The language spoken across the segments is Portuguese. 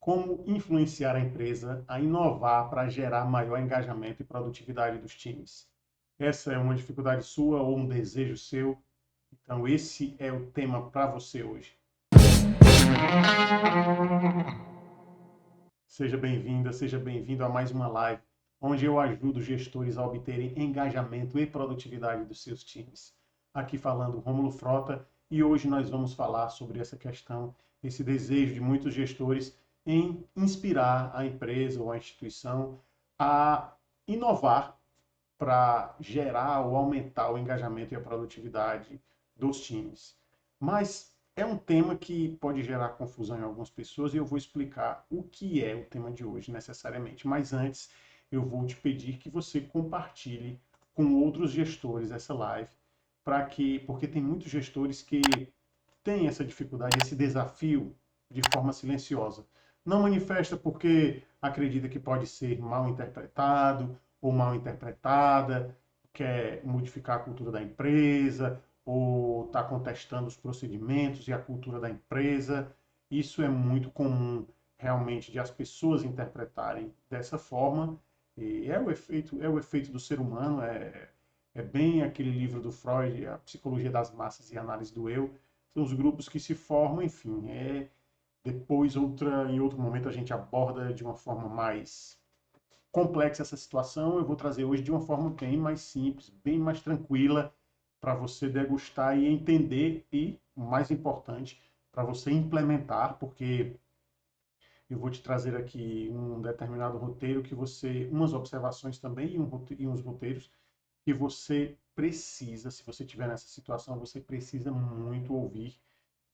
Como influenciar a empresa a inovar para gerar maior engajamento e produtividade dos times? Essa é uma dificuldade sua ou um desejo seu? Então, esse é o tema para você hoje. Seja bem-vinda, seja bem-vindo a mais uma live, onde eu ajudo gestores a obterem engajamento e produtividade dos seus times. Aqui falando Rômulo Frota, e hoje nós vamos falar sobre essa questão, esse desejo de muitos gestores em inspirar a empresa ou a instituição a inovar para gerar ou aumentar o engajamento e a produtividade dos times. Mas é um tema que pode gerar confusão em algumas pessoas e eu vou explicar o que é o tema de hoje necessariamente. Mas antes, eu vou te pedir que você compartilhe com outros gestores essa live, porque tem muitos gestores que têm essa dificuldade, esse desafio de forma silenciosa. Não manifesta porque acredita que pode ser mal interpretado ou mal interpretada, quer modificar a cultura da empresa, ou está contestando os procedimentos e a cultura da empresa. Isso é muito comum, realmente, de as pessoas interpretarem dessa forma. E é o efeito do ser humano, é bem aquele livro do Freud, A Psicologia das Massas e a Análise do Eu. São os grupos que se formam, enfim. Depois, em outro momento, a gente aborda de uma forma mais complexa essa situação. Eu vou trazer hoje de uma forma bem mais simples, bem mais tranquila, para você degustar e entender e, o mais importante, para você implementar, porque eu vou te trazer aqui um determinado roteiro que umas observações também e uns roteiros que você precisa, se você estiver nessa situação, você precisa muito ouvir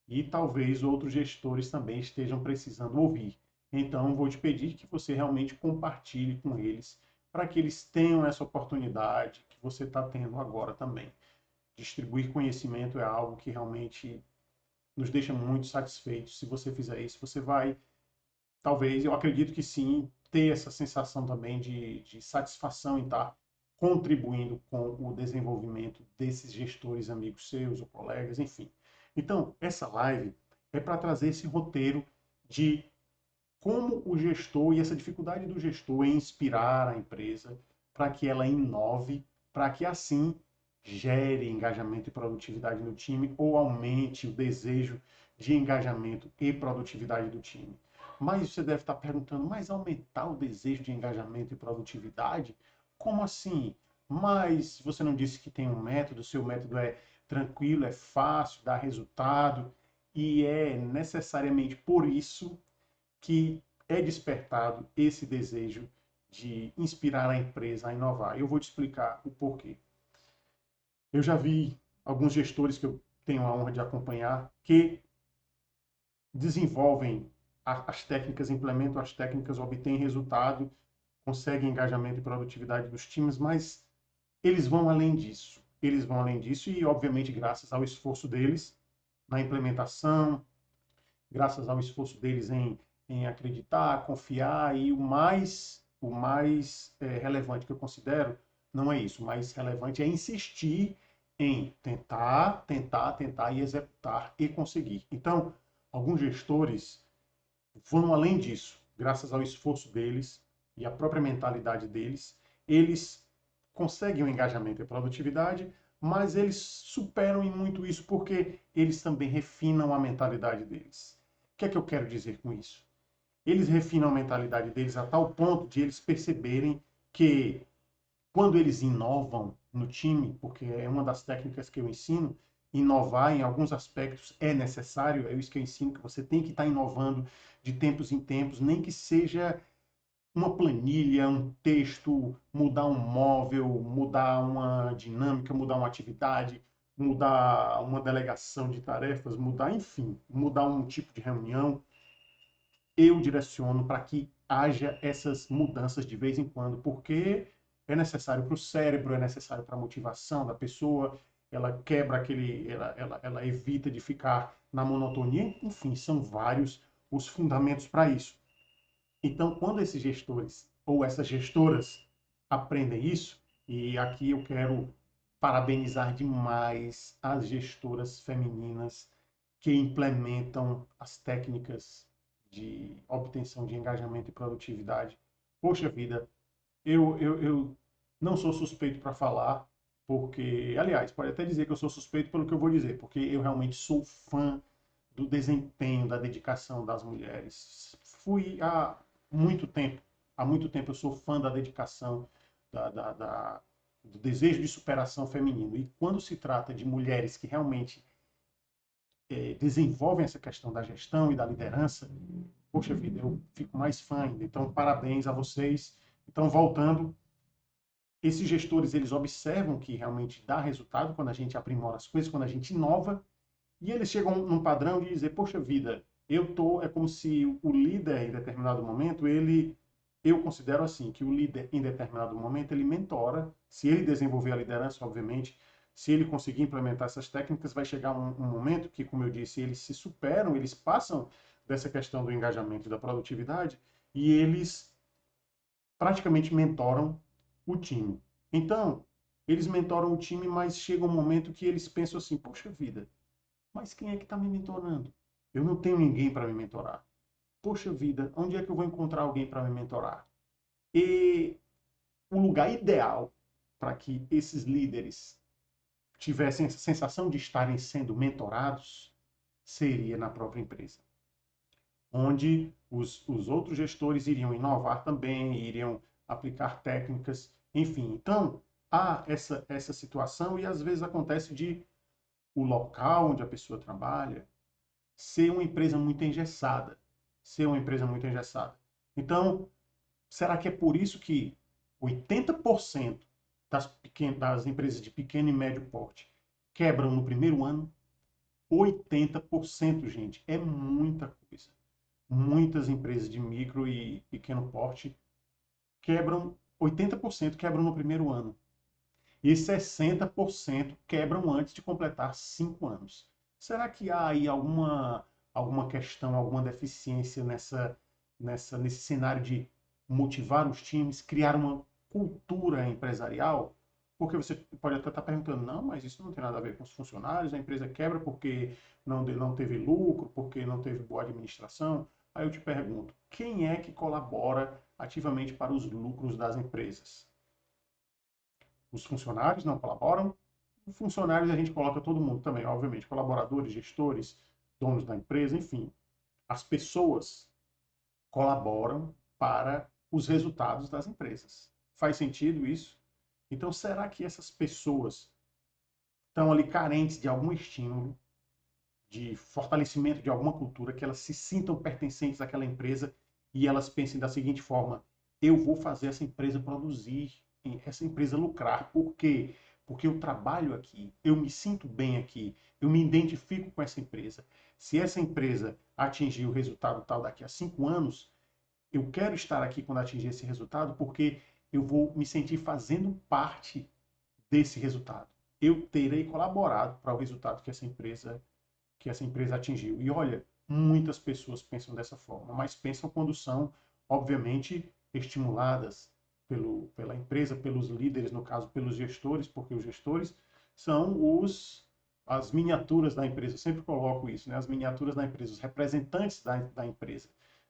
e talvez outros gestores também estejam precisando ouvir. Então, vou te pedir que você realmente compartilhe com eles, para que eles tenham essa oportunidade que você está tendo agora também. Distribuir conhecimento é algo que realmente nos deixa muito satisfeitos. Se você fizer isso, você vai, talvez, eu acredito que sim, ter essa sensação também de satisfação em estar contribuindo com o desenvolvimento desses gestores, amigos seus ou colegas, enfim. Então, essa live é para trazer esse roteiro de como o gestor e essa dificuldade do gestor em inspirar a empresa para que ela inove, para que assim gere engajamento e produtividade no time ou aumente o desejo de engajamento e produtividade do time. Mas você deve estar perguntando, mas aumentar o desejo de engajamento e produtividade? Como assim? Mas você não disse que tem um método, seu método é tranquilo, é fácil, dá resultado, e é necessariamente por isso que é despertado esse desejo de inspirar a empresa a inovar. Eu vou te explicar o porquê. Eu já vi alguns gestores que eu tenho a honra de acompanhar que desenvolvem as técnicas, implementam as técnicas, obtêm resultado, conseguem engajamento e produtividade dos times, mas eles vão além disso. Eles vão além disso e, obviamente, graças ao esforço deles na implementação, graças ao esforço deles em acreditar, confiar, e o mais relevante que eu considero não é isso. O mais relevante é insistir em tentar, tentar, tentar e executar e conseguir. Então, alguns gestores vão além disso, graças ao esforço deles e à própria mentalidade deles, eles conseguem o engajamento e a produtividade, mas eles superam em muito isso porque eles também refinam a mentalidade deles. O que é que eu quero dizer com isso? Eles refinam a mentalidade deles a tal ponto de eles perceberem que quando eles inovam no time, porque é uma das técnicas que eu ensino, inovar em alguns aspectos é necessário, é isso que eu ensino, que você tem que estar inovando de tempos em tempos, nem que seja uma planilha, um texto, mudar um móvel, mudar uma dinâmica, mudar uma atividade, mudar uma delegação de tarefas, mudar, enfim, mudar um tipo de reunião. Eu direciono para que haja essas mudanças de vez em quando, porque é necessário para o cérebro, é necessário para a motivação da pessoa, ela quebra ela evita de ficar na monotonia, enfim, são vários os fundamentos para isso. Então, quando esses gestores ou essas gestoras aprendem isso, e aqui eu quero parabenizar demais as gestoras femininas que implementam as técnicas de obtenção de engajamento e produtividade. Poxa vida, eu não sou suspeito para falar, porque, aliás, pode até dizer que eu sou suspeito pelo que eu vou dizer, porque eu realmente sou fã do desempenho, da dedicação das mulheres. Fui há muito tempo eu sou fã da dedicação, do desejo de superação feminino. E quando se trata de mulheres que realmente desenvolvem essa questão da gestão e da liderança, poxa vida, eu fico mais fã ainda. Então, parabéns a vocês. Então, voltando, esses gestores, eles observam que realmente dá resultado quando a gente aprimora as coisas, quando a gente inova, e eles chegam num padrão de dizer, poxa vida, é como se o líder em determinado momento, eu considero assim, que o líder em determinado momento, ele mentora, se ele desenvolver a liderança, obviamente, se ele conseguir implementar essas técnicas, vai chegar um momento que, como eu disse, eles se superam, eles passam dessa questão do engajamento e da produtividade, e eles praticamente mentoram o time. Então, eles mentoram o time, mas chega um momento que eles pensam assim, poxa vida, mas quem é que está me mentorando? Eu não tenho ninguém para me mentorar. Poxa vida, onde é que eu vou encontrar alguém para me mentorar? E o lugar ideal para que esses líderes tivessem essa sensação de estarem sendo mentorados seria na própria empresa, onde os outros gestores iriam inovar também, iriam aplicar técnicas, enfim. Então, há essa situação e às vezes acontece de o local onde a pessoa trabalha ser uma empresa muito engessada. Ser uma empresa muito engessada. Então, será que é por isso que 80% das empresas de pequeno e médio porte quebram no primeiro ano? 80%, gente, é muita coisa. Muitas empresas de micro e pequeno porte quebram, 80% quebram no primeiro ano. E 60% quebram antes de completar 5 anos. Será que há aí alguma questão, alguma deficiência nesse cenário de motivar os times, criar uma cultura empresarial? Porque você pode até estar perguntando, não, mas isso não tem nada a ver com os funcionários, a empresa quebra porque não teve lucro, porque não teve boa administração. Aí eu te pergunto, quem é que colabora ativamente para os lucros das empresas? Os funcionários não colaboram. Os funcionários a gente coloca todo mundo também, obviamente, colaboradores, gestores, donos da empresa, enfim. As pessoas colaboram para os resultados das empresas. Faz sentido isso? Então, será que essas pessoas estão ali carentes de algum estímulo, de fortalecimento de alguma cultura, que elas se sintam pertencentes àquela empresa e elas pensem da seguinte forma: eu vou fazer essa empresa produzir, essa empresa lucrar. Por quê? Porque eu trabalho aqui, eu me sinto bem aqui, eu me identifico com essa empresa. Se essa empresa atingir o resultado tal daqui a 5 anos, eu quero estar aqui quando atingir esse resultado porque eu vou me sentir fazendo parte desse resultado. Eu terei colaborado para o resultado que essa empresa atingiu. E olha, muitas pessoas pensam dessa forma, mas pensam quando são, obviamente, estimuladas pela empresa, pelos líderes, no caso, pelos gestores, porque os gestores são as miniaturas da empresa. Eu sempre coloco isso, né? As miniaturas da empresa, os representantes da empresa,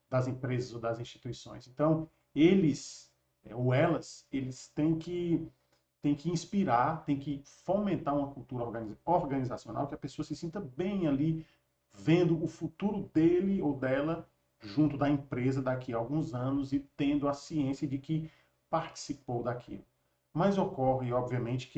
das empresas ou das instituições. Então, eles ou elas, eles têm que inspirar, têm que fomentar uma cultura organizacional que a pessoa se sinta bem ali, vendo o futuro dele ou dela junto da empresa daqui a alguns anos e tendo a ciência de que participou daquilo. Mas ocorre, obviamente,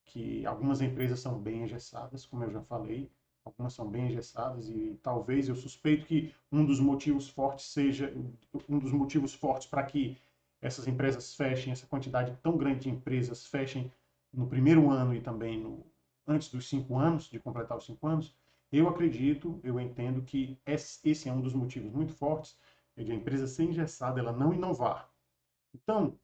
que algumas empresas são bem engessadas, como eu já falei, algumas são bem engessadas e talvez eu suspeito que um dos motivos fortes para que essas empresas fechem, essa quantidade tão grande de empresas fechem no primeiro ano e também antes dos 5 anos, de completar os 5 anos, eu acredito, eu entendo que esse é um dos motivos muito fortes de a empresa ser engessada, ela não inovar. Então,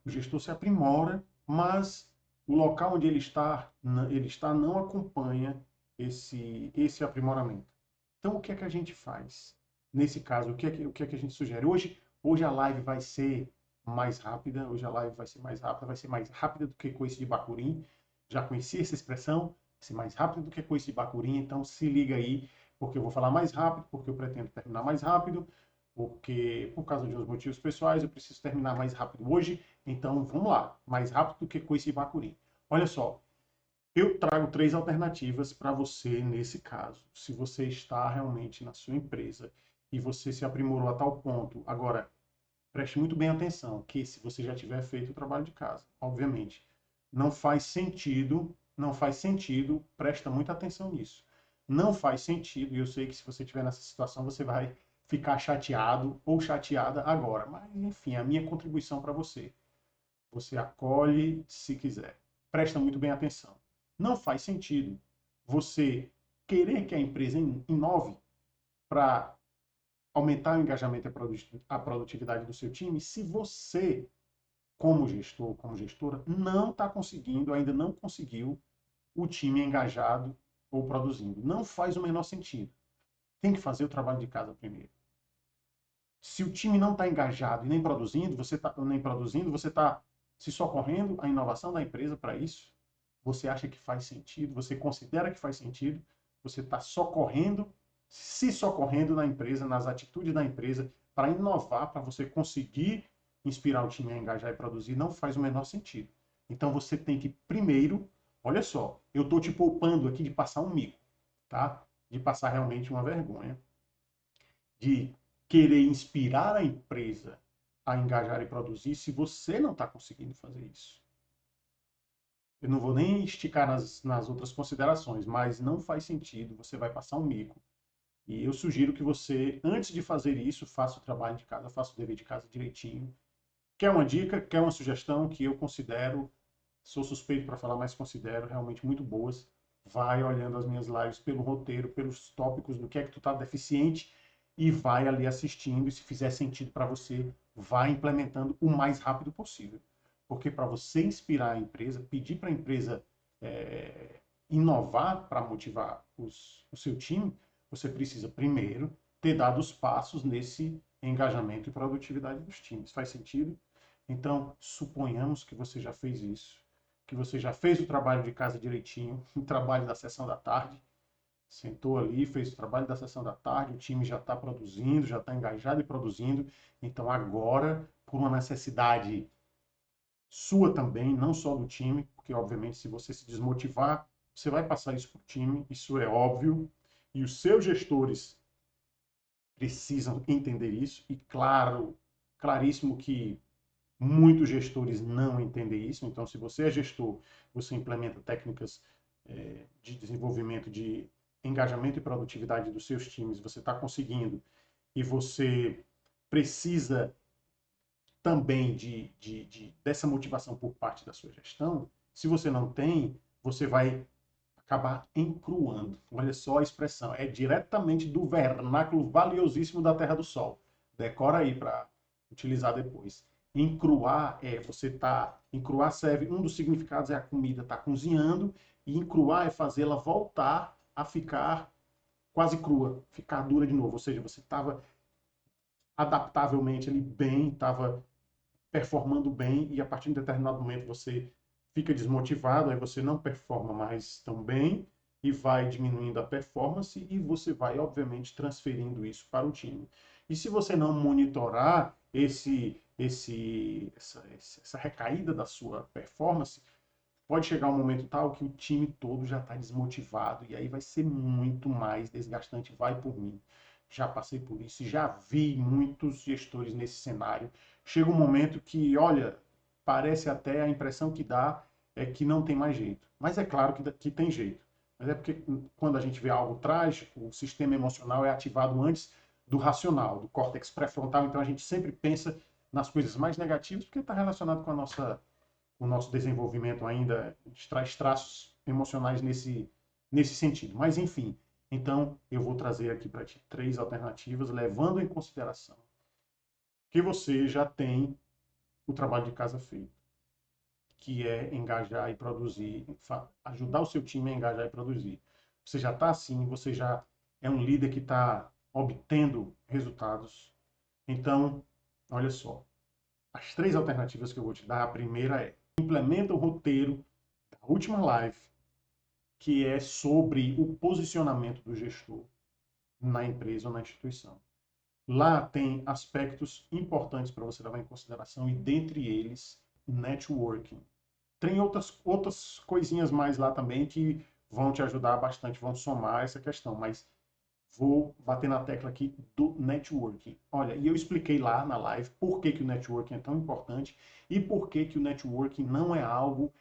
o gestor se aprimora, mas o local onde ele está não acompanha esse aprimoramento. Então, o que é que a gente faz? Nesse caso, o que é que a gente sugere? Hoje a live vai ser mais rápida, hoje a live vai ser mais rápida do que coice de bacurim. Já conheci essa expressão, vai ser mais rápida do que coice de bacurim, então se liga aí, porque eu vou falar mais rápido, porque eu pretendo terminar mais rápido, porque por causa de uns motivos pessoais eu preciso terminar mais rápido hoje. Então vamos lá, mais rápido do que coice e bacuri. Olha só, eu trago 3 alternativas para você nesse caso. Se você está realmente na sua empresa e você se aprimorou a tal ponto. Agora, preste muito bem atenção, que se você já tiver feito o trabalho de casa, obviamente, não faz sentido, presta muita atenção nisso. Não faz sentido, e eu sei que se você estiver nessa situação, você vai ficar chateado ou chateada agora. Mas, enfim, a minha contribuição para você. Você acolhe se quiser. Presta muito bem atenção. Não faz sentido você querer que a empresa inove para aumentar o engajamento e a produtividade do seu time se você, como gestor, como gestora, não está conseguindo, ainda não conseguiu o time engajado ou produzindo. Não faz o menor sentido. Tem que fazer o trabalho de casa primeiro. Se o time não está engajado e nem produzindo, você está se socorrendo à inovação da empresa para isso. Você acha que faz sentido? Você considera que faz sentido? Você está se socorrendo na empresa, nas atitudes da empresa para inovar, para você conseguir inspirar o time a engajar e produzir? Não faz o menor sentido. Então você tem que primeiro, olha só, eu estou te poupando aqui de passar um mico, tá? De passar realmente uma vergonha, de querer inspirar a empresa a engajar e produzir se você não está conseguindo fazer isso. Eu não vou nem esticar nas outras considerações, mas não faz sentido, você vai passar um mico. E eu sugiro que você, antes de fazer isso, faça o trabalho de casa, faça o dever de casa direitinho. Quer uma dica, quer uma sugestão que eu considero, sou suspeito para falar, mas considero realmente muito boas. Vai olhando as minhas lives pelo roteiro, pelos tópicos do que é que tu está deficiente e vai ali assistindo. E se fizer sentido para você, vai implementando o mais rápido possível. Porque para você inspirar a empresa, pedir para a empresa inovar para motivar o seu time, você precisa primeiro ter dado os passos nesse engajamento e produtividade dos times. Faz sentido? Então, suponhamos que você já fez isso, que você já fez o trabalho de casa direitinho, o trabalho da sessão da tarde, sentou ali, fez o trabalho da sessão da tarde, o time já está produzindo, já está engajado e produzindo. Então, agora, por uma necessidade sua também, não só do time, porque, obviamente, se você se desmotivar, você vai passar isso para o time, isso é óbvio, e os seus gestores precisam entender isso, e claro, claríssimo que muitos gestores não entendem isso. Então, se você é gestor, você implementa técnicas de desenvolvimento de engajamento e produtividade dos seus times, você está conseguindo, e você precisa também dessa motivação por parte da sua gestão. Se você não tem, você vai acabar encruando. Olha só a expressão, é diretamente do vernáculo valiosíssimo da Terra do Sol. Decora aí para utilizar depois. Encruar encruar serve, um dos significados é a comida tá cozinhando, e encruar é fazê-la voltar a ficar quase crua, ficar dura de novo. Ou seja, você estava adaptavelmente ali bem, estava performando bem, e a partir de um determinado momento você fica desmotivado, aí você não performa mais tão bem e vai diminuindo a performance, e você vai, obviamente, transferindo isso para o time. E se você não monitorar essa recaída da sua performance, pode chegar um momento tal que o time todo já está desmotivado, e aí vai ser muito mais desgastante. Vai por mim. Já passei por isso, já vi muitos gestores nesse cenário. Chega um momento que, olha, parece até, a impressão que dá é que não tem mais jeito. Mas é claro que tem jeito. Mas é porque quando a gente vê algo trágico, o sistema emocional é ativado antes do racional, do córtex pré-frontal. Então a gente sempre pensa nas coisas mais negativas, porque está relacionado com o nosso desenvolvimento ainda, traz traços emocionais nesse sentido. Mas, enfim, então eu vou trazer aqui para ti 3 alternativas, levando em consideração que você já tem o trabalho de casa feito, que é engajar e produzir, ajudar o seu time a engajar e produzir. Você já está assim, você já é um líder que está obtendo resultados. Então, olha só, as 3 alternativas que eu vou te dar, a primeira é: implementa o roteiro da última live, que é sobre o posicionamento do gestor. na empresa ou na instituição. Lá tem aspectos importantes para você levar em consideração e dentre eles, networking. Tem outras coisinhas mais lá também que vão te ajudar bastante, vão somar essa questão, mas vou bater na tecla aqui do networking. Olha, e eu expliquei lá na live por que o networking é tão importante e por que o networking não é algo,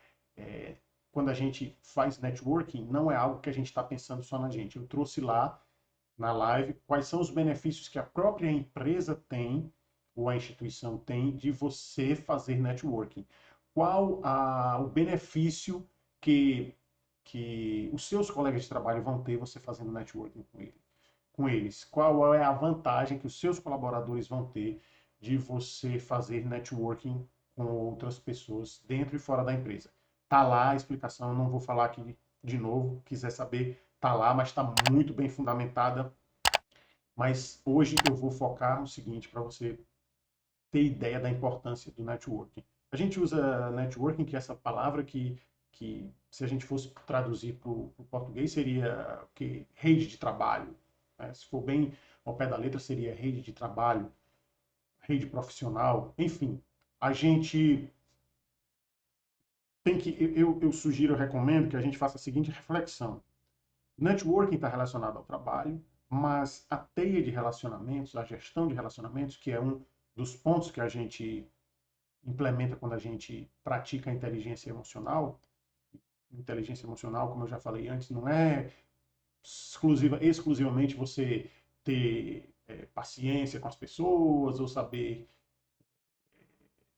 quando a gente faz networking, não é algo que a gente está pensando só na gente. Eu trouxe lá na live quais são os benefícios que a própria empresa tem ou a instituição tem de você fazer networking. Qual o benefício que os seus colegas de trabalho vão ter você fazendo networking com eles? Qual é a vantagem que os seus colaboradores vão ter de você fazer networking com outras pessoas dentro e fora da empresa? Tá lá a explicação, eu não vou falar aqui de novo, quiser saber, tá lá, mas está muito bem fundamentada. Mas hoje eu vou focar no seguinte, para você ter ideia da importância do networking. A gente usa networking, que é essa palavra que se a gente fosse traduzir para o português, seria que rede de trabalho. Né? Se for bem ao pé da letra, seria rede de trabalho, rede profissional, enfim. A gente tem que, eu sugiro, eu recomendo que a gente faça a seguinte reflexão. Networking está relacionado ao trabalho, mas a teia de relacionamentos, a gestão de relacionamentos, que é um dos pontos que a gente implementa quando a gente pratica a inteligência emocional. Inteligência emocional, como eu já falei antes, não é exclusivamente você ter paciência com as pessoas, ou saber,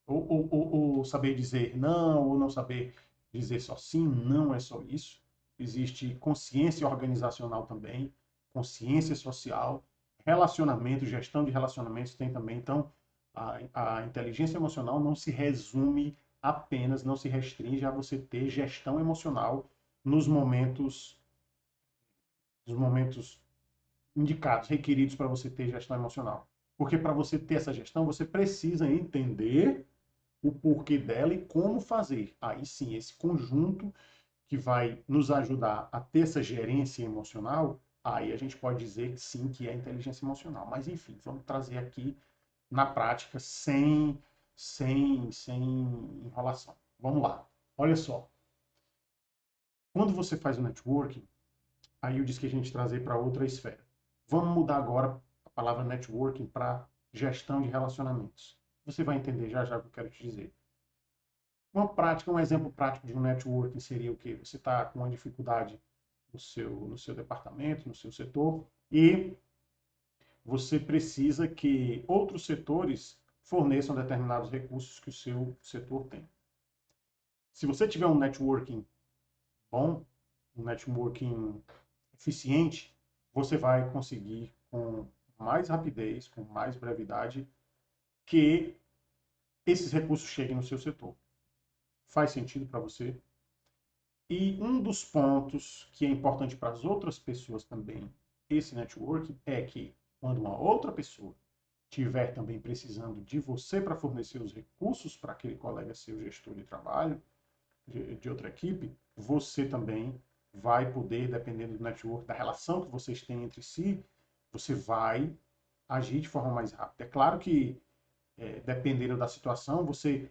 ou saber dizer não, ou não saber dizer só sim, não é só isso. Existe consciência organizacional também, consciência social, relacionamento, gestão de relacionamentos tem também. Então, a inteligência emocional não se resume apenas, não se restringe a você ter gestão emocional nos momentos indicados, requeridos para você ter gestão emocional. Porque para você ter essa gestão, você precisa entender o porquê dela e como fazer. Aí sim, esse conjunto que vai nos ajudar a ter essa gerência emocional, aí a gente pode dizer que sim, que é inteligência emocional. Mas enfim, vamos trazer aqui na prática sem enrolação. Vamos lá. Olha só. Quando você faz o networking, aí eu disse que a gente trazer para outra esfera. Vamos mudar agora a palavra networking para gestão de relacionamentos. Você vai entender já já o que eu quero te dizer. Uma prática, um exemplo prático de um networking seria o quê? Você está com uma dificuldade no seu departamento, no seu setor, e você precisa que outros setores forneçam determinados recursos que o seu setor tem. Se você tiver um networking bom, um networking eficiente, você vai conseguir com mais rapidez, com mais brevidade, que esses recursos cheguem no seu setor. Faz sentido para você? E um dos pontos que é importante para as outras pessoas também, esse networking, é que quando uma outra pessoa tiver também precisando de você para fornecer os recursos para aquele colega seu gestor de trabalho, de outra equipe, você também vai poder, dependendo do network, da relação que vocês têm entre si, você vai agir de forma mais rápida. É claro que, dependendo da situação, você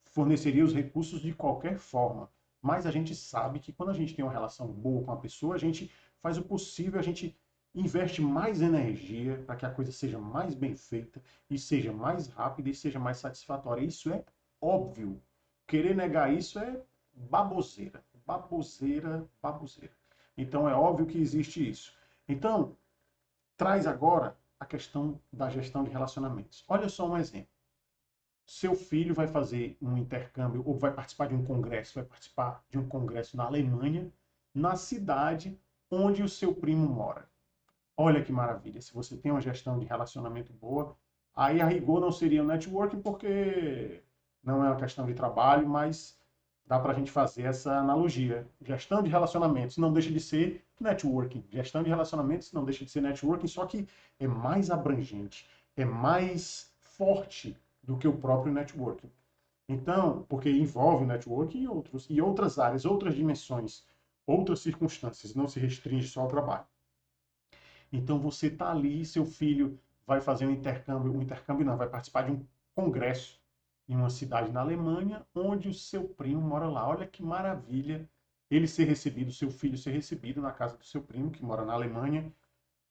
forneceria os recursos de qualquer forma, mas a gente sabe que quando a gente tem uma relação boa com a pessoa, a gente faz o possível, a gente investe mais energia para que a coisa seja mais bem feita e seja mais rápida e seja mais satisfatória. Isso é óbvio. Querer negar isso é baboseira. Baboseira, baboseira. Então é óbvio que existe isso. Então, traz agora a questão da gestão de relacionamentos. Olha só um exemplo. Seu filho vai fazer um intercâmbio ou vai participar de um congresso, vai participar de um congresso na Alemanha, na cidade onde o seu primo mora. Olha que maravilha, se você tem uma gestão de relacionamento boa, aí a rigor não seria um networking porque não é uma questão de trabalho, mas dá para a gente fazer essa analogia. Gestão de relacionamentos não deixa de ser networking. Gestão de relacionamentos não deixa de ser networking, só que é mais abrangente, é mais forte do que o próprio networking. Então, porque envolve o networking e outras áreas, outras dimensões, outras circunstâncias, não se restringe só ao trabalho. Então você está ali, seu filho vai fazer um intercâmbio não, vai participar de um congresso em uma cidade na Alemanha, onde o seu primo mora lá. Olha que maravilha ele ser recebido, seu filho ser recebido na casa do seu primo, que mora na Alemanha.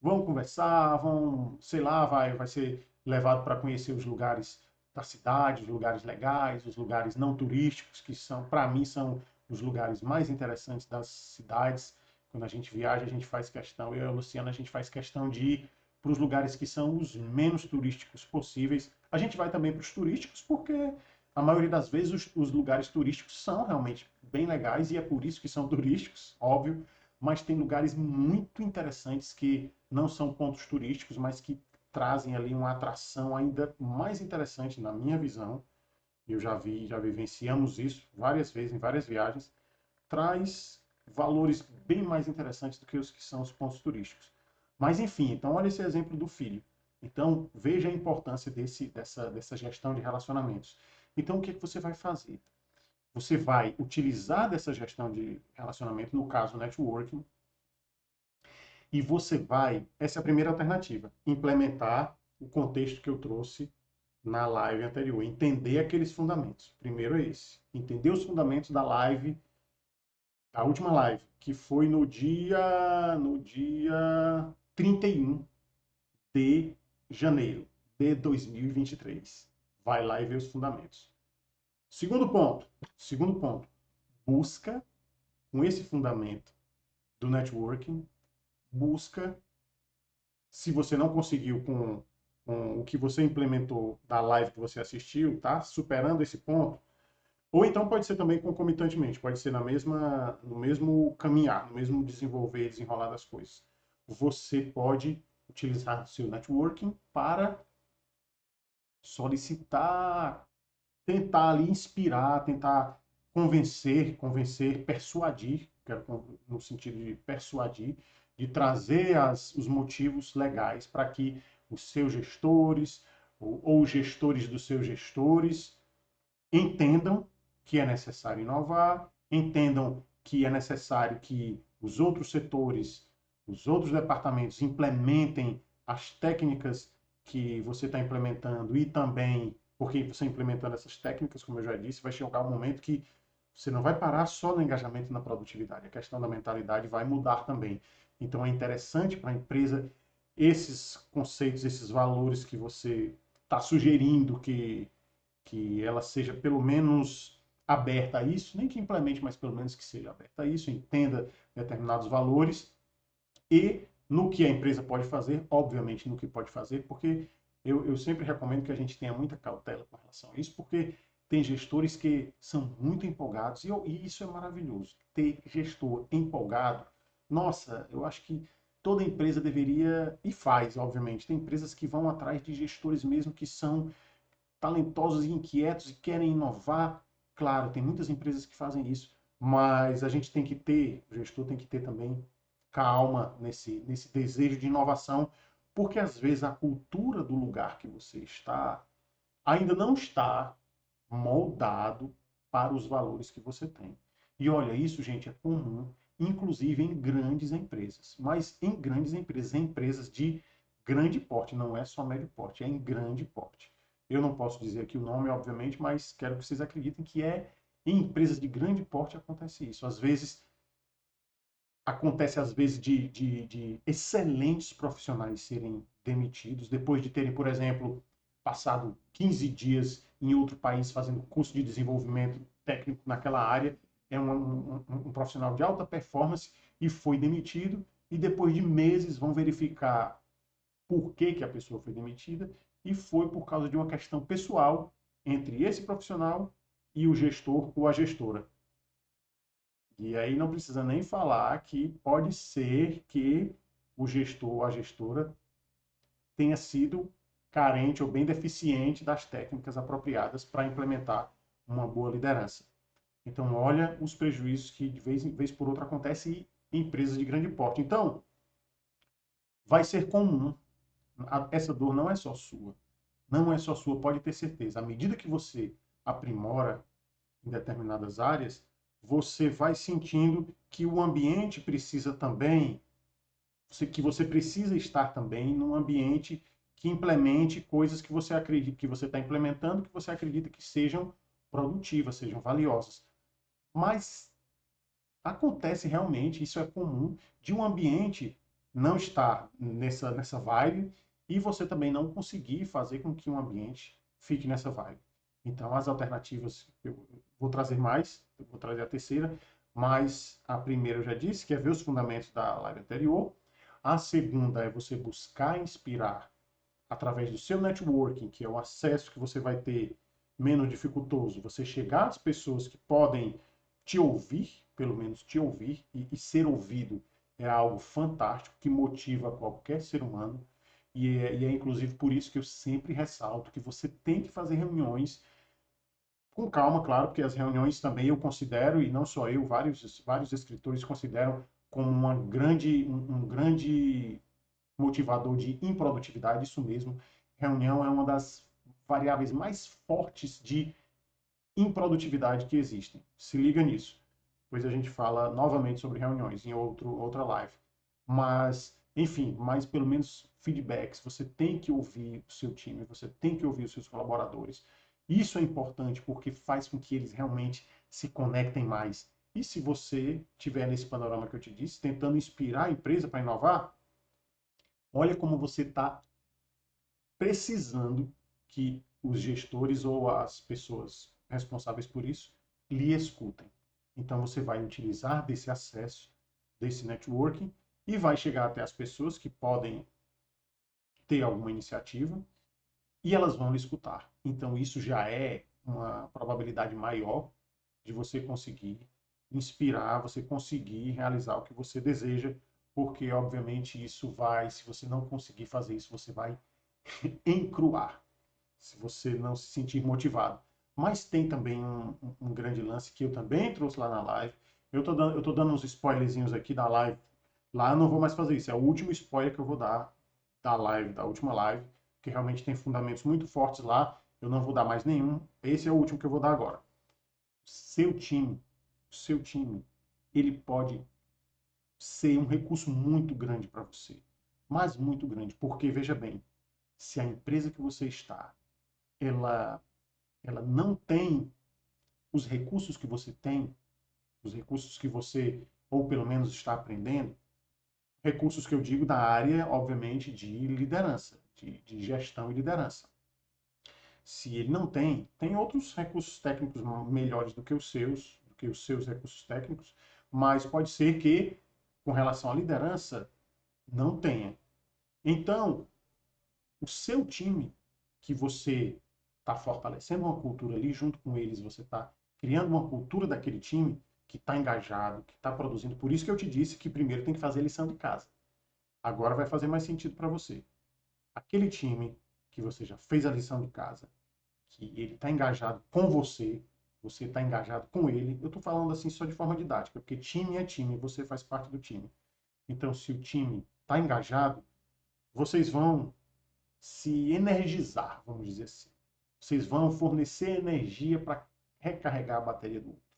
Vão conversar, vão, sei lá, vai ser levado para conhecer os lugares da cidade, os lugares legais, os lugares não turísticos, que são, para mim, são os lugares mais interessantes das cidades. Quando a gente viaja, a gente faz questão, eu e a Luciana, a gente faz questão de ir para os lugares que são os menos turísticos possíveis. A gente vai também para os turísticos, porque a maioria das vezes os lugares turísticos são realmente bem legais e é por isso que são turísticos, óbvio, mas tem lugares muito interessantes que não são pontos turísticos, mas que trazem ali uma atração ainda mais interessante na minha visão. Eu já vivenciamos isso várias vezes em várias viagens. Traz valores bem mais interessantes do que os que são os pontos turísticos. Mas enfim, então olha esse exemplo do filho. Então veja a importância dessa gestão de relacionamentos. Então o que, é que você vai fazer? Você vai utilizar dessa gestão de relacionamento, no caso networking, e você vai, essa é a primeira alternativa, implementar o contexto que eu trouxe na live anterior, entender aqueles fundamentos. Primeiro é esse, entender os fundamentos da live, a última live, que foi no dia 31 de janeiro de 2023. Vai lá e vê os fundamentos. Segundo ponto, busca com esse fundamento do networking, busca, se você não conseguiu com o que você implementou da live que você assistiu, tá? Superando esse ponto, ou então pode ser também concomitantemente, pode ser no mesmo caminhar, no mesmo desenvolver, desenrolar das coisas. Você pode utilizar o seu networking para solicitar, tentar ali inspirar, tentar convencer, persuadir, no sentido de persuadir, de trazer os motivos legais para que os seus gestores ou os gestores dos seus gestores entendam que é necessário inovar, entendam que é necessário que os outros setores, os outros departamentos implementem as técnicas que você está implementando e também, porque você implementando essas técnicas, como eu já disse, vai chegar um momento que você não vai parar só no engajamento e na produtividade, a questão da mentalidade vai mudar também. Então é interessante para a empresa esses conceitos, esses valores que você está sugerindo que ela seja pelo menos aberta a isso, nem que implemente, mas pelo menos que seja aberta a isso, entenda determinados valores e no que a empresa pode fazer, obviamente no que pode fazer, porque eu sempre recomendo que a gente tenha muita cautela com relação a isso, porque tem gestores que são muito empolgados e isso é maravilhoso. Ter gestor empolgado, nossa, eu acho que toda empresa deveria, e faz, obviamente, tem empresas que vão atrás de gestores mesmo que são talentosos e inquietos e querem inovar. Claro, tem muitas empresas que fazem isso, mas a gente tem que ter, o gestor tem que ter também calma nesse desejo de inovação, porque às vezes a cultura do lugar que você está ainda não está moldado para os valores que você tem. E olha, isso, gente, é comum, inclusive em grandes empresas. Mas em grandes empresas, em empresas de grande porte, não é só médio porte, é em grande porte. Eu não posso dizer aqui o nome, obviamente, mas quero que vocês acreditem que em empresas de grande porte acontece isso. Às vezes, acontece de excelentes profissionais serem demitidos depois de terem, por exemplo, passado 15 dias em outro país fazendo curso de desenvolvimento técnico naquela área, é um profissional de alta performance e foi demitido, e depois de meses vão verificar por que a pessoa foi demitida, e foi por causa de uma questão pessoal entre esse profissional e o gestor ou a gestora. E aí não precisa nem falar que pode ser que o gestor ou a gestora tenha sido carente ou bem deficiente das técnicas apropriadas para implementar uma boa liderança. Então, olha os prejuízos que de vez por outra acontecem em empresas de grande porte. Então, vai ser comum. Essa dor não é só sua. Não é só sua, pode ter certeza. À medida que você aprimora em determinadas áreas, você vai sentindo que o ambiente precisa também que você precisa estar também num ambiente que implemente coisas que você acredita que você está implementando, que você acredita que sejam produtivas, sejam valiosas. Mas acontece realmente, isso é comum, de um ambiente não estar nessa vibe e você também não conseguir fazer com que um ambiente fique nessa vibe. Então, as alternativas, eu vou trazer mais, eu vou trazer a terceira, mas a primeira eu já disse, que é ver os fundamentos da live anterior. A segunda é você buscar inspirar através do seu networking, que é o acesso que você vai ter menos dificultoso, você chegar às pessoas que podem te ouvir, pelo menos te ouvir, e ser ouvido é algo fantástico que motiva qualquer ser humano. E é inclusive por isso que eu sempre ressalto que você tem que fazer reuniões com calma, claro, porque as reuniões também eu considero, e não só eu, vários escritores consideram como um grande motivador de improdutividade, isso mesmo. Reunião é uma das variáveis mais fortes de improdutividade que existem. Se liga nisso. Depois a gente fala novamente sobre reuniões em outra live. Mas, enfim, mas pelo menos feedbacks. Você tem que ouvir o seu time, você tem que ouvir os seus colaboradores. Isso é importante porque faz com que eles realmente se conectem mais. E se você tiver nesse panorama que eu te disse, tentando inspirar a empresa para inovar, olha como você está precisando que os gestores ou as pessoas responsáveis por isso lhe escutem. Então você vai utilizar desse acesso, desse networking e vai chegar até as pessoas que podem ter alguma iniciativa e elas vão lhe escutar. Então isso já é uma probabilidade maior de você conseguir inspirar, você conseguir realizar o que você deseja, porque obviamente isso vai, se você não conseguir fazer isso, você vai encruar, se você não se sentir motivado. Mas tem também um grande lance que eu também trouxe lá na live. Eu tô dando uns spoilerzinhos aqui da live. Lá eu não vou mais fazer isso. É o último spoiler que eu vou dar da live, da última live, que realmente tem fundamentos muito fortes lá. Eu não vou dar mais nenhum. Esse é o último que eu vou dar agora. Seu time, seu time, ele pode ser um recurso muito grande para você. Mas muito grande, porque veja bem, se a empresa que você está, ela, ela não tem os recursos que você tem, os recursos que você, ou pelo menos está aprendendo, recursos que eu digo da área, obviamente, de liderança, de gestão e liderança. Se ele não tem, tem outros recursos técnicos melhores do que os seus recursos técnicos, mas pode ser que, com relação à liderança, não tenha. Então, o seu time que você está fortalecendo uma cultura ali, junto com eles, você está criando uma cultura daquele time que está engajado, que está produzindo. Por isso que eu te disse que primeiro tem que fazer a lição de casa. Agora vai fazer mais sentido para você. Aquele time que você já fez a lição de casa, que ele está engajado com você, você está engajado com ele. Eu estou falando assim só de forma didática, porque time é time, você faz parte do time. Então, se o time está engajado, vocês vão se energizar, vamos dizer assim. Vocês vão fornecer energia para recarregar a bateria do outro.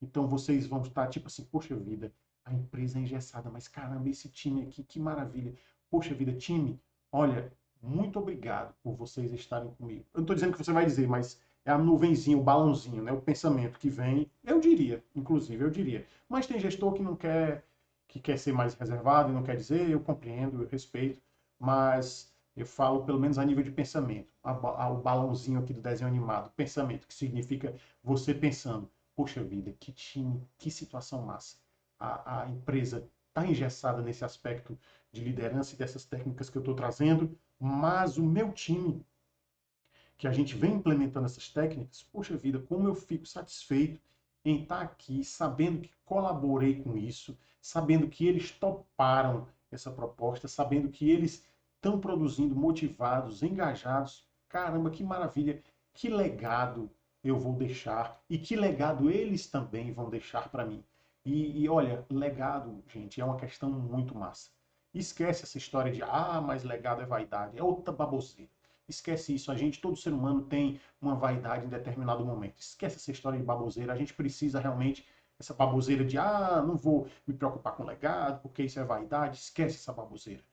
Então vocês vão estar tipo assim, poxa vida, a empresa é engessada, mas caramba, esse time aqui, que maravilha. Poxa vida, time, olha, muito obrigado por vocês estarem comigo. Eu não estou dizendo que você vai dizer, mas é a nuvenzinha, o balãozinho, né? O pensamento que vem, eu diria, inclusive, eu diria. Mas tem gestor que quer ser mais reservado e não quer dizer, eu compreendo, eu respeito, mas eu falo pelo menos a nível de pensamento. O balãozinho aqui do desenho animado, pensamento, que significa você pensando, poxa vida, que time, que situação massa. A empresa está engessada nesse aspecto de liderança e dessas técnicas que eu estou trazendo, mas o meu time, que a gente vem implementando essas técnicas, poxa vida, como eu fico satisfeito em estar aqui, sabendo que colaborei com isso, sabendo que eles toparam essa proposta, sabendo que eles estão produzindo motivados, engajados. Caramba, que maravilha, que legado eu vou deixar e que legado eles também vão deixar para mim. E olha, legado, gente, é uma questão muito massa. Esquece essa história de, mas legado é vaidade, é outra baboseira. Esquece isso, a gente, todo ser humano tem uma vaidade em determinado momento. Esquece essa história de baboseira, a gente precisa realmente essa baboseira de, ah, não vou me preocupar com legado, porque isso é vaidade. Esquece essa baboseira.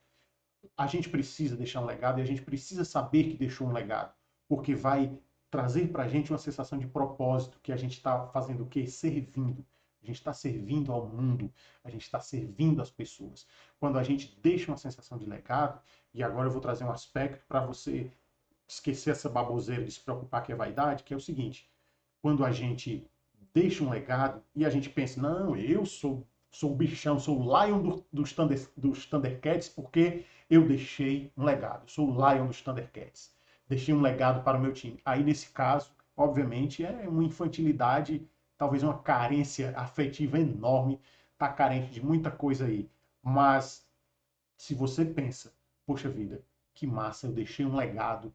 A gente precisa deixar um legado e a gente precisa saber que deixou um legado, porque vai trazer para a gente uma sensação de propósito, que a gente está fazendo o quê? Servindo. A gente está servindo ao mundo, a gente está servindo as pessoas. Quando a gente deixa uma sensação de legado, e agora eu vou trazer um aspecto para você esquecer essa baboseira de se preocupar que é vaidade, que é o seguinte: quando a gente deixa um legado e a gente pensa, não, eu sou o bichão, sou o Lion dos Thundercats porque eu deixei um legado, sou o Lion dos Thundercats, deixei um legado para o meu time. Aí, nesse caso, obviamente, é uma infantilidade, talvez uma carência afetiva enorme, tá carente de muita coisa aí. Mas, se você pensa, poxa vida, que massa, eu deixei um legado,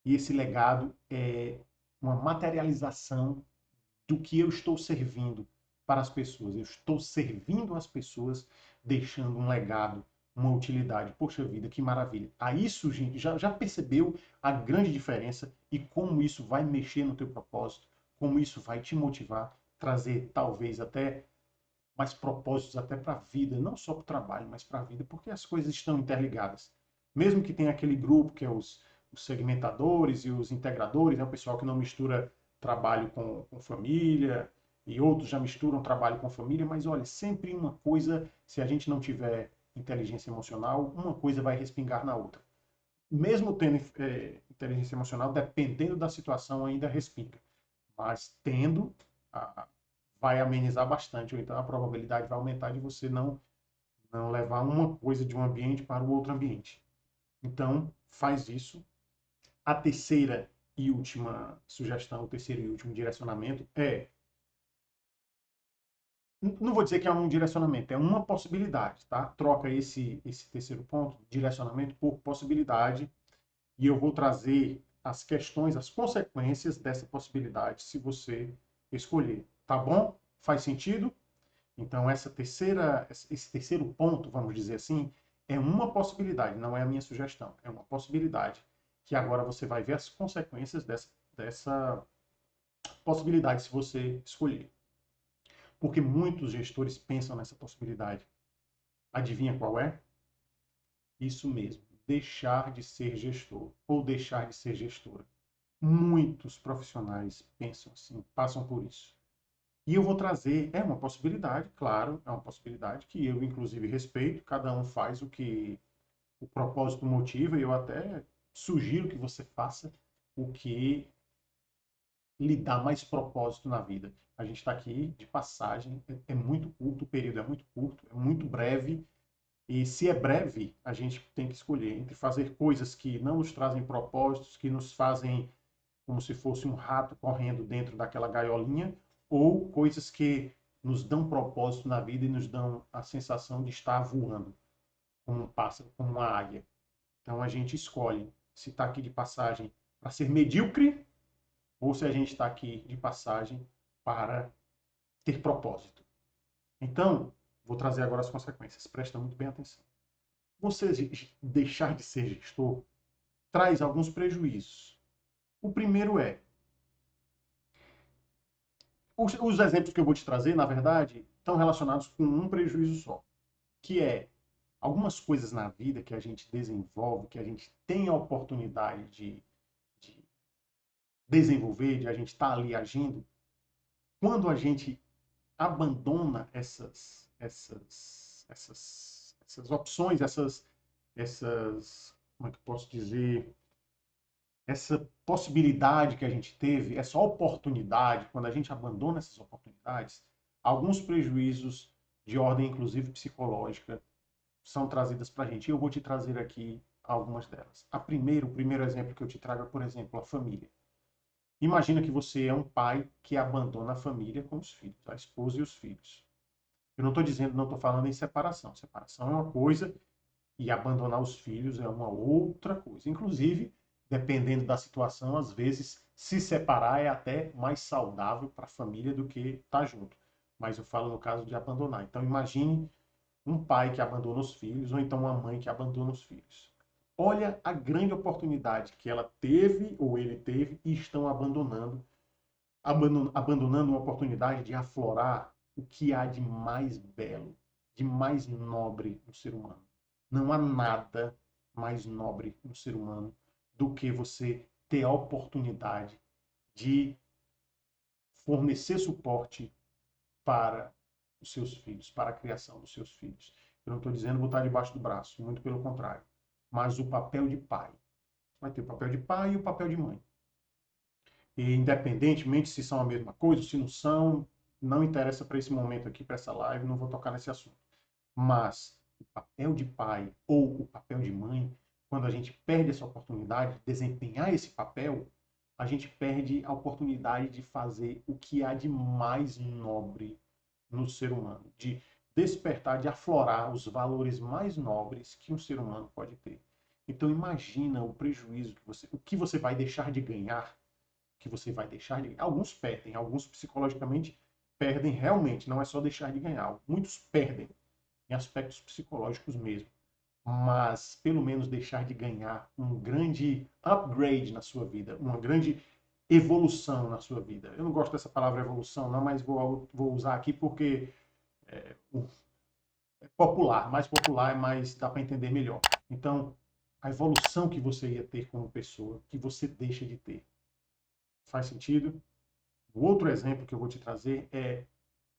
e esse legado é uma materialização do que eu estou servindo para as pessoas. Eu estou servindo as pessoas, deixando um legado, uma utilidade. Poxa vida, que maravilha. A isso, gente, já percebeu a grande diferença e como isso vai mexer no teu propósito, como isso vai te motivar, trazer talvez até mais propósitos até para a vida, não só para o trabalho, mas para a vida, porque as coisas estão interligadas. Mesmo que tenha aquele grupo que é os segmentadores e os integradores, é o pessoal que não mistura trabalho com família, e outros já misturam trabalho com família, mas olha, sempre uma coisa, se a gente não tiver inteligência emocional, uma coisa vai respingar na outra. Mesmo tendo inteligência emocional, dependendo da situação, ainda respinga. Mas tendo, vai amenizar bastante, ou então a probabilidade vai aumentar de você não levar uma coisa de um ambiente para o outro ambiente. Então, faz isso. A terceira e última sugestão, o terceiro e último direcionamento é, não vou dizer que é um direcionamento, é uma possibilidade, tá? Troca esse terceiro ponto, direcionamento, por possibilidade, e eu vou trazer as questões, as consequências dessa possibilidade, se você escolher, tá bom? Faz sentido? Então, esse terceiro ponto, vamos dizer assim, é uma possibilidade, não é a minha sugestão, é uma possibilidade, que agora você vai ver as consequências dessa possibilidade se você escolher. Porque muitos gestores pensam nessa possibilidade. Adivinha qual é? Isso mesmo, deixar de ser gestor ou deixar de ser gestora. Muitos profissionais pensam assim, passam por isso. E eu vou trazer, é uma possibilidade, claro, é uma possibilidade que eu, inclusive, respeito, cada um faz o que o propósito motiva, e eu até sugiro que você faça o que lhe dá mais propósito na vida. A gente está aqui de passagem, é muito curto, o período é muito curto, é muito breve, e se é breve, a gente tem que escolher entre fazer coisas que não nos trazem propósitos, que nos fazem como se fosse um rato correndo dentro daquela gaiolinha, ou coisas que nos dão propósito na vida e nos dão a sensação de estar voando, como um pássaro, como uma águia. Então a gente escolhe se está aqui de passagem para ser medíocre ou se a gente está aqui de passagem para ter propósito. Então, vou trazer agora as consequências. Presta muito bem atenção. Você deixar de ser gestor traz alguns prejuízos. O primeiro é, os exemplos que eu vou te trazer, na verdade, estão relacionados com um prejuízo só, que é algumas coisas na vida que a gente desenvolve, que a gente tem a oportunidade de desenvolver, de a gente estar ali agindo, quando a gente abandona essas opções, como é que eu posso dizer, essa possibilidade que a gente teve, essa oportunidade, quando a gente abandona essas oportunidades, alguns prejuízos de ordem, inclusive psicológica, são trazidas para a gente. E eu vou te trazer aqui algumas delas. O primeiro exemplo que eu te trago é, por exemplo, a família. Imagina que você é um pai que abandona a família com os filhos, a esposa e os filhos. Eu não estou falando em separação. Separação é uma coisa e abandonar os filhos é uma outra coisa. Inclusive, dependendo da situação, às vezes se separar é até mais saudável para a família do que estar junto. Mas eu falo no caso de abandonar. Então imagine um pai que abandona os filhos ou então uma mãe que abandona os filhos. Olha a grande oportunidade que ela teve ou ele teve e estão abandonando uma oportunidade de aflorar o que há de mais belo, de mais nobre no ser humano. Não há nada mais nobre no ser humano do que você ter a oportunidade de fornecer suporte para os seus filhos, para a criação dos seus filhos. Eu não estou dizendo botar debaixo do braço, muito pelo contrário. Mas o papel de pai. Vai ter o papel de pai e o papel de mãe. E independentemente se são a mesma coisa, se não são, não interessa para esse momento aqui, para essa live, não vou tocar nesse assunto. Mas o papel de pai ou o papel de mãe, quando a gente perde essa oportunidade de desempenhar esse papel, a gente perde a oportunidade de fazer o que há de mais nobre no ser humano, de despertar, de aflorar os valores mais nobres que um ser humano pode ter. Então imagina o prejuízo o que você vai deixar de ganhar, que você vai deixar de ganhar. Alguns perdem, alguns psicologicamente perdem realmente, não é só deixar de ganhar. Muitos perdem em aspectos psicológicos mesmo, mas pelo menos deixar de ganhar um grande upgrade na sua vida, uma grande evolução na sua vida. Eu não gosto dessa palavra evolução, não, mas vou usar aqui porque é, é popular, mais popular, mais dá para entender melhor. Então, a evolução que você ia ter como pessoa, que você deixa de ter. Faz sentido? O outro exemplo que eu vou te trazer é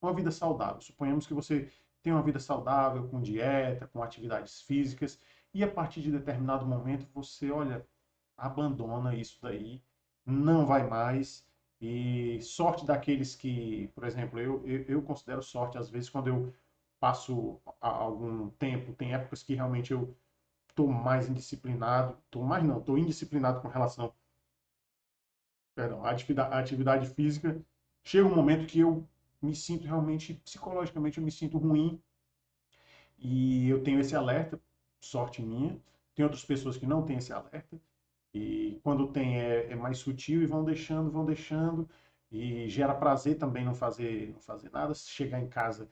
uma vida saudável. Suponhamos que você tem uma vida saudável, com dieta, com atividades físicas, e a partir de determinado momento você, olha, abandona isso daí, não vai mais. E sorte daqueles que, por exemplo, eu considero sorte, às vezes, quando eu passo algum tempo, tem épocas que realmente eu estou mais indisciplinado, estou mais não, estou indisciplinado com relação, perdão, à atividade física, chega um momento que eu me sinto realmente, psicologicamente, eu me sinto ruim e eu tenho esse alerta, sorte minha. Tem outras pessoas que não têm esse alerta e quando tem é mais sutil e vão deixando e gera prazer também não fazer nada. Se chegar em casa,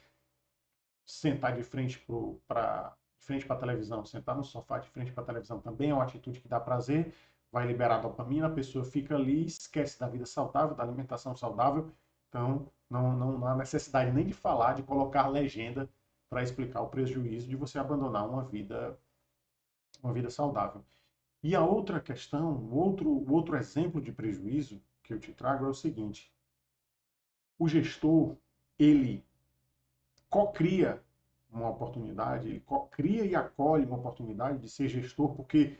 sentar de frente para frente para a televisão, sentar no sofá de frente para a televisão também é uma atitude que dá prazer, vai liberar dopamina, a pessoa fica ali, esquece da vida saudável, da alimentação saudável. Então, não há necessidade nem de falar, de colocar legenda para explicar o prejuízo de você abandonar uma vida saudável. E a outra questão, o outro exemplo de prejuízo que eu te trago é o seguinte: o gestor, ele cocria uma oportunidade, ele cria e acolhe uma oportunidade de ser gestor, porque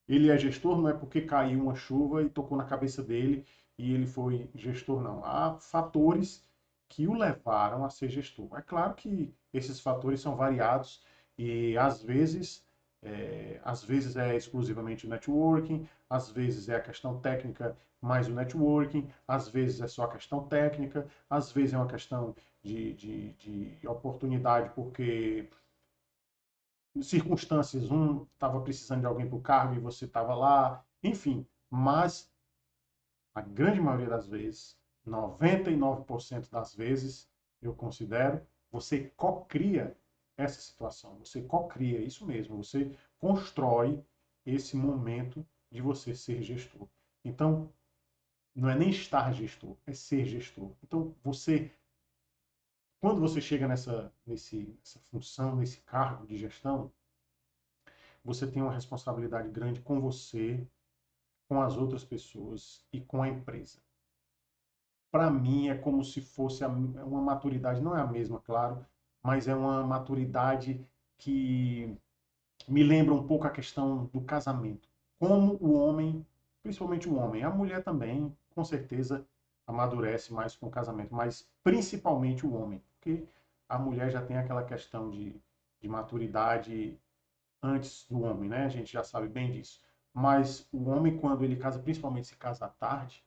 ele é gestor, não é porque caiu uma chuva e tocou na cabeça dele e ele foi gestor, não. Há fatores que o levaram a ser gestor. É claro que esses fatores são variados e às vezes é exclusivamente o networking, às vezes é a questão técnica mais o networking, às vezes é só a questão técnica, às vezes é uma questão de oportunidade porque circunstâncias, um estava precisando de alguém para o cargo e você estava lá, enfim, mas a grande maioria das vezes, 99% das vezes, eu considero, você cocria essa situação, você cocria isso mesmo, você constrói esse momento de você ser gestor. Então, não é nem estar gestor, é ser gestor. Então, quando você chega nessa função, nesse cargo de gestão, você tem uma responsabilidade grande com você, com as outras pessoas e com a empresa. Para mim, é como se fosse uma maturidade, não é a mesma, claro, mas é uma maturidade que me lembra um pouco a questão do casamento. Como o homem, principalmente o homem, a mulher também, com certeza, amadurece mais com o casamento, mas principalmente o homem, porque a mulher já tem aquela questão de maturidade antes do homem, né? A gente já sabe bem disso. Mas o homem, quando ele casa, principalmente se casa à tarde,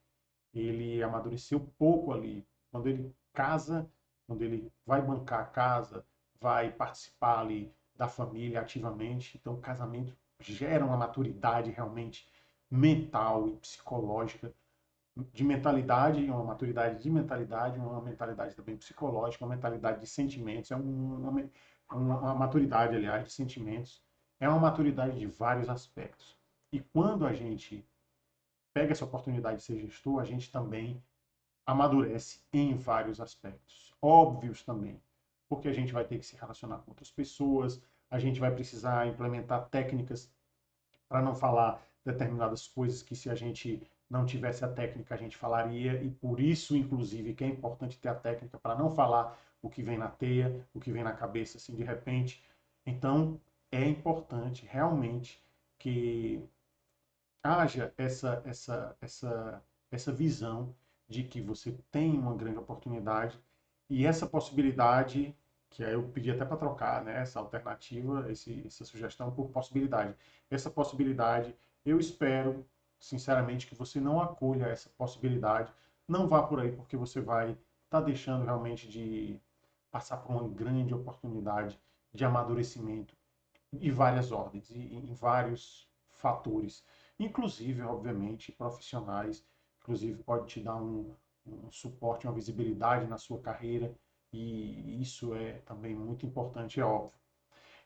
ele amadureceu pouco ali. Quando ele casa, quando ele vai bancar a casa, vai participar ali da família ativamente. Então, o casamento gera uma maturidade realmente mental e psicológica, de mentalidade, uma mentalidade também psicológica, uma mentalidade de sentimentos, uma maturidade, aliás, de sentimentos, é uma maturidade de vários aspectos. E quando a gente pega essa oportunidade de ser gestor, a gente também amadurece em vários aspectos, óbvios também, porque a gente vai ter que se relacionar com outras pessoas, a gente vai precisar implementar técnicas para não falar determinadas coisas que se a gente não tivesse a técnica a gente falaria, e por isso, inclusive, que é importante ter a técnica para não falar o que vem na teia, o que vem na cabeça assim de repente. Então, é importante realmente que haja essa visão de que você tem uma grande oportunidade e essa possibilidade, que aí eu pedi até para trocar, né, essa alternativa, essa sugestão por possibilidade. Essa possibilidade, eu espero, sinceramente, que você não acolha essa possibilidade, não vá por aí porque você vai estar deixando realmente de passar por uma grande oportunidade de amadurecimento em várias ordens, e em vários fatores, inclusive, obviamente, profissionais, inclusive pode te dar um suporte, uma visibilidade na sua carreira, e isso é também muito importante, é óbvio.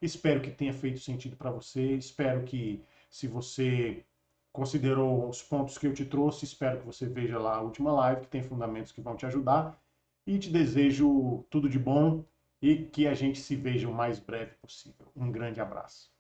Espero que tenha feito sentido para você, espero que, se você considerou os pontos que eu te trouxe, espero que você veja lá a última live, que tem fundamentos que vão te ajudar, e te desejo tudo de bom e que a gente se veja o mais breve possível. Um grande abraço.